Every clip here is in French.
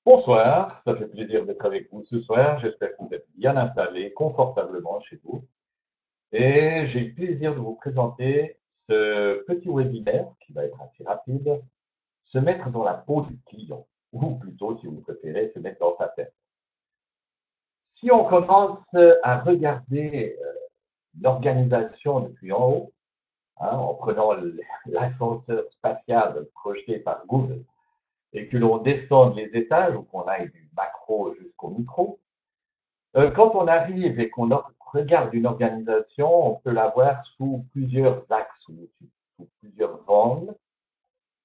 Bonsoir, ça fait plaisir d'être avec vous ce soir. J'espère que vous êtes bien installés, confortablement chez vous. Et j'ai le plaisir de vous présenter ce petit webinaire qui va être assez rapide, se mettre dans la peau du client, ou plutôt, si vous préférez, se mettre dans sa tête. Si on commence à regarder l'organisation depuis en haut, en prenant l'ascenseur spatial projeté par Google, et que l'on descende les étages, ou qu'on aille du macro jusqu'au micro, quand on arrive et qu'on regarde une organisation, on peut la voir sous plusieurs axes ou sous plusieurs angles.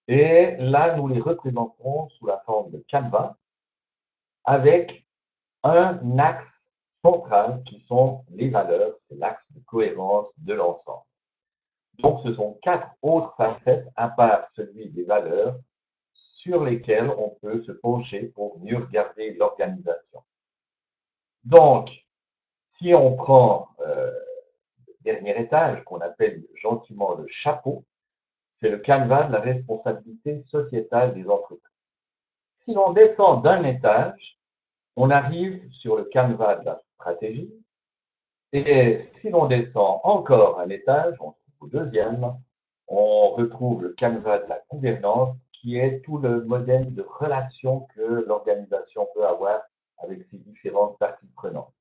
Et là, nous les représenterons sous la forme de canevas avec un axe central qui sont les valeurs, c'est l'axe de cohérence de l'ensemble. Donc, ce sont quatre autres facettes, à part celui des valeurs, sur lesquelles on peut se pencher pour mieux regarder l'organisation. Donc, si on prend dernier étage, qu'on appelle gentiment le chapeau, c'est le canevas de la responsabilité sociétale des entreprises. Si l'on descend d'un étage, on arrive sur le canevas de la stratégie. Et si l'on descend encore un étage, on se trouve au deuxième, on retrouve le canevas de la gouvernance, qui est tout le modèle de relation que l'organisation peut avoir avec ses différentes parties prenantes.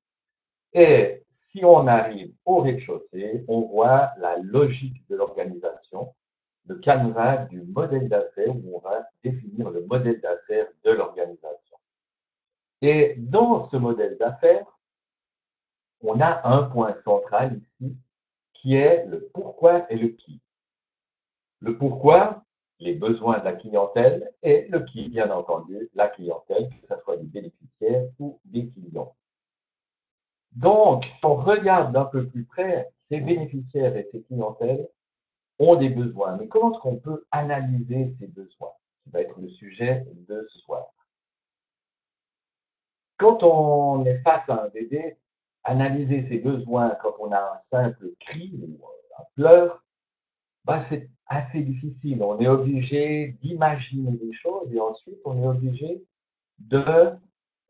Et si on arrive au rez-de-chaussée, on voit la logique de l'organisation, le canevas du modèle d'affaires où on va définir le modèle d'affaires de l'organisation. Et dans ce modèle d'affaires, on a un point central ici qui est le pourquoi et le qui. Le pourquoi, les besoins de la clientèle, et le qui, bien entendu, la clientèle, que ce soit des bénéficiaires ou des clients. Donc, si on regarde d'un peu plus près, ces bénéficiaires et ces clientèles ont des besoins. Mais comment est-ce qu'on peut analyser ces besoins, qui va être le sujet de ce soir? Quand on est face à un bébé, analyser ses besoins quand on a un simple cri ou un pleur, bah, c'est assez difficile. On est obligé d'imaginer des choses et ensuite on est obligé de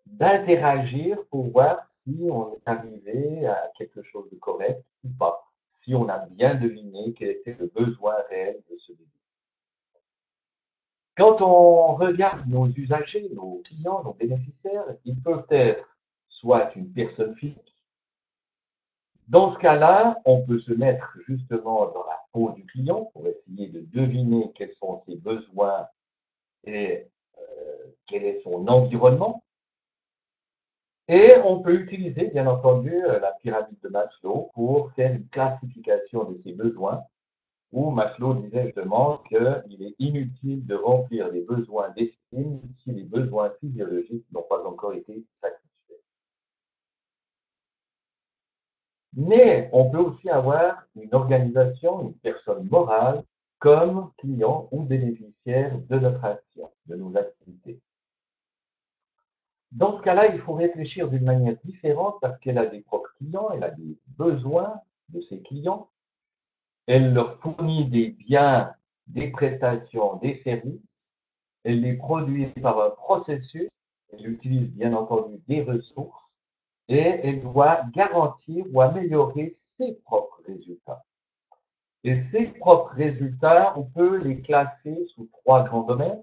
d'interagir pour voir si on est arrivé à quelque chose de correct ou pas, si on a bien deviné quel était le besoin réel de ce bébé. Quand on regarde nos usagers, nos clients, nos bénéficiaires, ils peuvent être soit une personne physique. Dans ce cas-là, on peut se mettre justement dans la peau du client pour essayer de deviner quels sont ses besoins et quel est son environnement. Et on peut utiliser, bien entendu, la pyramide de Maslow pour faire une classification de ses besoins, où Maslow disait justement qu'il est inutile de remplir les besoins d'estime si les besoins physiologiques n'ont pas encore été satisfaits. Mais on peut aussi avoir une organisation, une personne morale, comme client ou bénéficiaire de notre action, de nos activités. Dans ce cas-là, il faut réfléchir d'une manière différente parce qu'elle a des propres clients, elle a des besoins de ses clients, elle leur fournit des biens, des prestations, des services, elle les produit par un processus, elle utilise bien entendu des ressources et elle doit garantir ou améliorer ses propres résultats. Et ces propres résultats, on peut les classer sous trois grands domaines.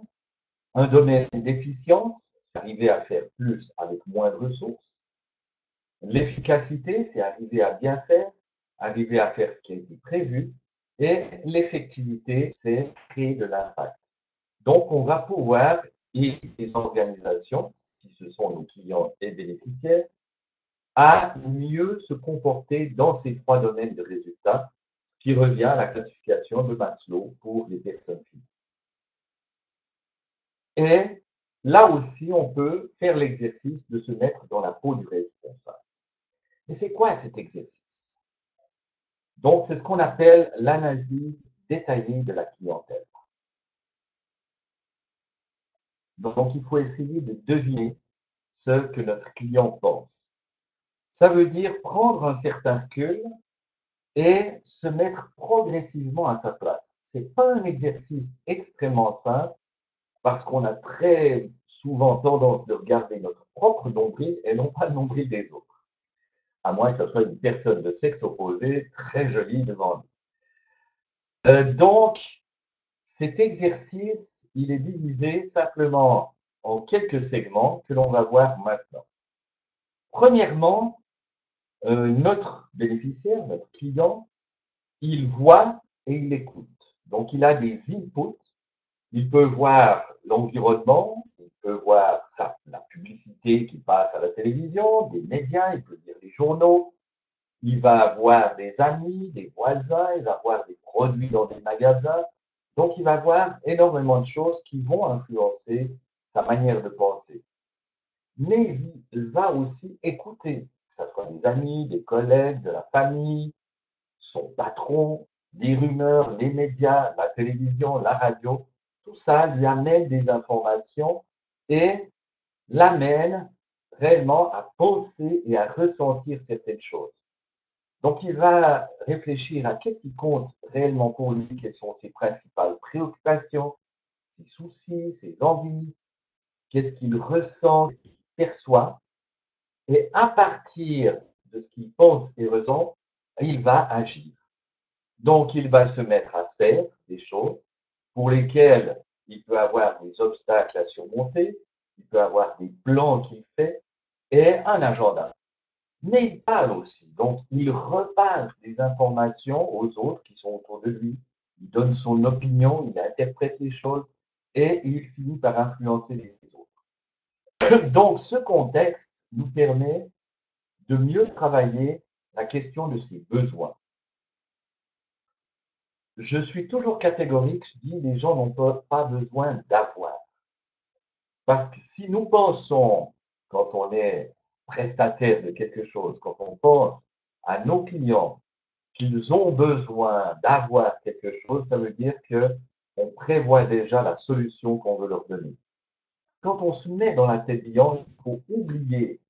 Un domaine d'efficience, c'est arriver à faire plus avec moins de ressources. L'efficacité, c'est arriver à bien faire, arriver à faire ce qui a été prévu. Et l'effectivité, c'est créer de l'impact. Donc, on va pouvoir, et les organisations, si ce sont nos clients et bénéficiaires, à mieux se comporter dans ces trois domaines de résultats, ce qui revient à la classification de Maslow pour les personnes physiques. Et là aussi, on peut faire l'exercice de se mettre dans la peau du responsable. Mais c'est quoi cet exercice? Donc, c'est ce qu'on appelle l'analyse détaillée de la clientèle. Donc, il faut essayer de deviner ce que notre client pense. Ça veut dire prendre un certain recul et se mettre progressivement à sa place. Ce n'est pas un exercice extrêmement simple parce qu'on a très souvent tendance de regarder notre propre nombril et non pas le nombril des autres, à moins que ce soit une personne de sexe opposé très jolie devant nous. Donc, cet exercice, il est divisé simplement en quelques segments que l'on va voir maintenant. Premièrement, notre bénéficiaire, notre client, il voit et il écoute. Donc, il a des inputs. Il peut voir l'environnement, il peut voir la publicité qui passe à la télévision, des médias, il peut lire les journaux, il va avoir des amis, des voisins, il va voir des produits dans des magasins. Donc, il va voir énormément de choses qui vont influencer sa manière de penser. Mais il va aussi écouter, que ce soit des amis, des collègues, de la famille, son patron, les rumeurs, les médias, la télévision, la radio. Tout ça lui amène des informations et l'amène réellement à penser et à ressentir certaines choses. Donc, il va réfléchir à qu'est-ce qui compte réellement pour lui, quelles sont ses principales préoccupations, ses soucis, ses envies, qu'est-ce qu'il ressent, ce qu'il perçoit. Et à partir de ce qu'il pense et ressent, il va agir. Donc, il va se mettre à faire des choses pour lesquelles il peut avoir des obstacles à surmonter, il peut avoir des plans qu'il fait et un agenda. Mais il parle aussi, donc il repasse des informations aux autres qui sont autour de lui, il donne son opinion, il interprète les choses et il finit par influencer les autres. Donc ce contexte nous permet de mieux travailler la question de ses besoins. Je suis toujours catégorique, je dis les gens n'ont pas besoin d'avoir. Parce que si nous pensons, quand on est prestataire de quelque chose, quand on pense à nos clients, qu'ils ont besoin d'avoir quelque chose, ça veut dire qu'on prévoit déjà la solution qu'on veut leur donner. Quand on se met dans la tête client, il faut oublier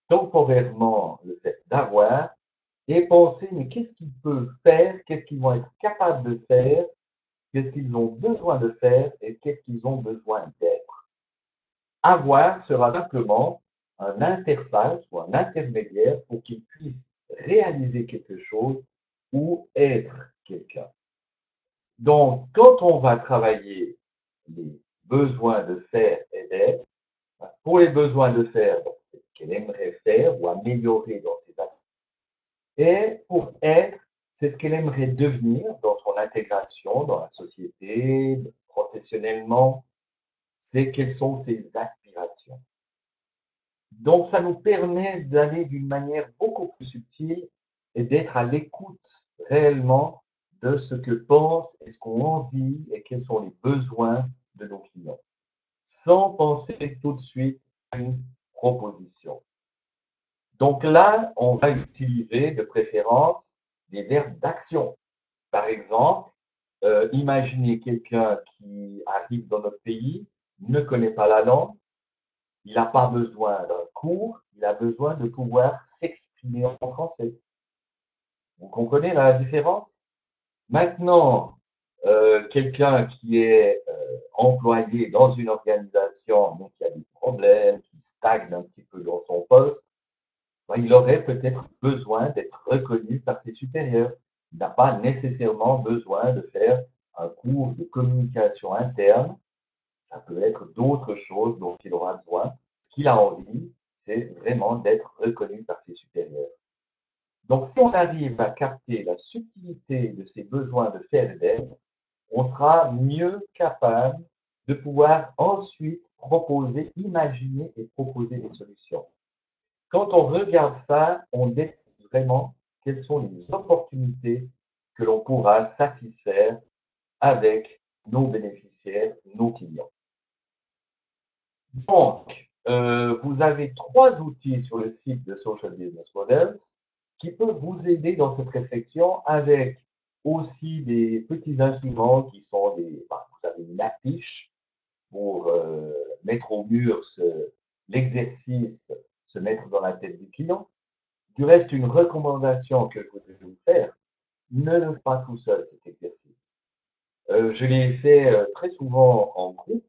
temporairement le fait d'avoir et penser, mais qu'est-ce qu'ils peuvent faire, qu'est-ce qu'ils vont être capables de faire, qu'est-ce qu'ils ont besoin de faire et qu'est-ce qu'ils ont besoin d'être. Avoir sera simplement un interface ou un intermédiaire pour qu'ils puissent réaliser quelque chose ou être quelqu'un. Donc, quand on va travailler les besoins de faire et d'être, pour les besoins de faire, c'est ce qu'elle aimerait faire ou améliorer dans ses actions. Et pour être, c'est ce qu'elle aimerait devenir dans son intégration dans la société, professionnellement, c'est quelles sont ses aspirations. Donc, ça nous permet d'aller d'une manière beaucoup plus subtile et d'être à l'écoute réellement de ce que pense et ce qu'on envie et quels sont les besoins de nos clients, sans penser tout de suite à une proposition. Donc là, on va utiliser de préférence des verbes d'action. Par exemple, imaginez quelqu'un qui arrive dans notre pays, ne connaît pas la langue, il n'a pas besoin d'un cours, il a besoin de pouvoir s'exprimer en français. Vous comprenez la différence? Maintenant, quelqu'un qui est employé dans une organisation, mais qui a des problèmes, qui stagne un petit peu dans son poste, ben, il aurait peut-être besoin d'être reconnu par ses supérieurs. Il n'a pas nécessairement besoin de faire un cours de communication interne. Ça peut être d'autres choses dont il aura besoin. Ce qu'il a envie, c'est vraiment d'être reconnu par ses supérieurs. Donc, si on arrive à capter la subtilité de ces besoins de faire et d'être, on sera mieux capable de pouvoir ensuite proposer, imaginer et proposer des solutions. Quand on regarde ça, on découvre vraiment quelles sont les opportunités que l'on pourra satisfaire avec nos bénéficiaires, nos clients. Donc, vous avez 3 outils sur le site de Social Business Models qui peuvent vous aider dans cette réflexion avec aussi des petits instruments qui sont vous avez une affiche pour mettre au mur l'exercice, se mettre dans la tête du client. Du reste, une recommandation que je voudrais vous faire, ne le faites pas tout seul cet exercice. Je l'ai fait très souvent en groupe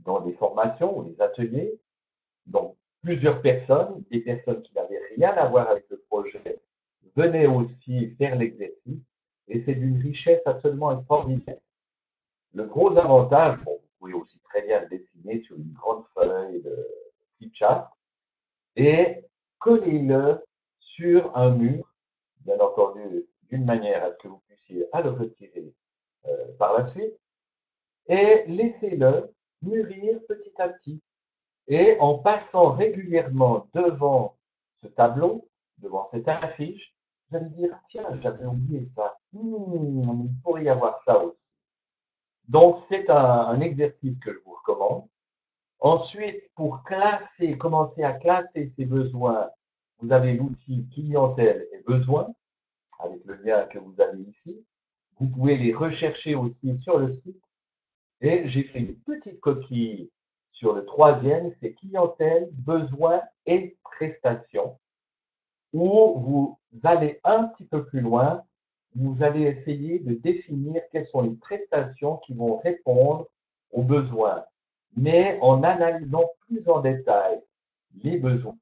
dans des formations ou des ateliers. Donc, plusieurs personnes, des personnes qui n'avaient rien à voir avec le projet, venaient aussi faire l'exercice et c'est d'une richesse absolument extraordinaire. Le gros avantage, bon, vous pouvez aussi très bien le dessiner sur une grande feuille de flipchart et collez-le sur un mur, bien entendu, d'une manière à ce que vous puissiez le retirer par la suite et laissez-le mûrir petit à petit. Et en passant régulièrement devant ce tableau, devant cette affiche, vous allez dire, tiens, j'avais oublié ça. Il pourrait y avoir ça aussi. Donc, c'est un exercice que je vous recommande. Ensuite, pour classer, commencer à classer ces besoins, vous avez l'outil clientèle et besoins, avec le lien que vous avez ici. Vous pouvez les rechercher aussi sur le site. Et j'ai fait une petite coquille sur le troisième, c'est clientèle, besoins et prestations, où vous allez un petit peu plus loin, vous allez essayer de définir quelles sont les prestations qui vont répondre aux besoins, mais en analysant plus en détail les besoins,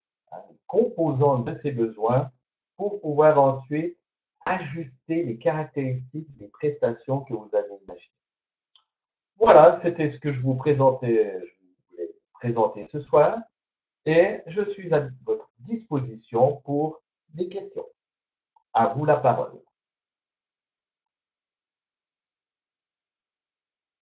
les composantes de ces besoins, pour pouvoir ensuite ajuster les caractéristiques des prestations que vous avez imaginées. Voilà, c'était ce que je vous présentais, je voulais présenter ce soir et je suis à votre disposition pour des questions. À vous la parole.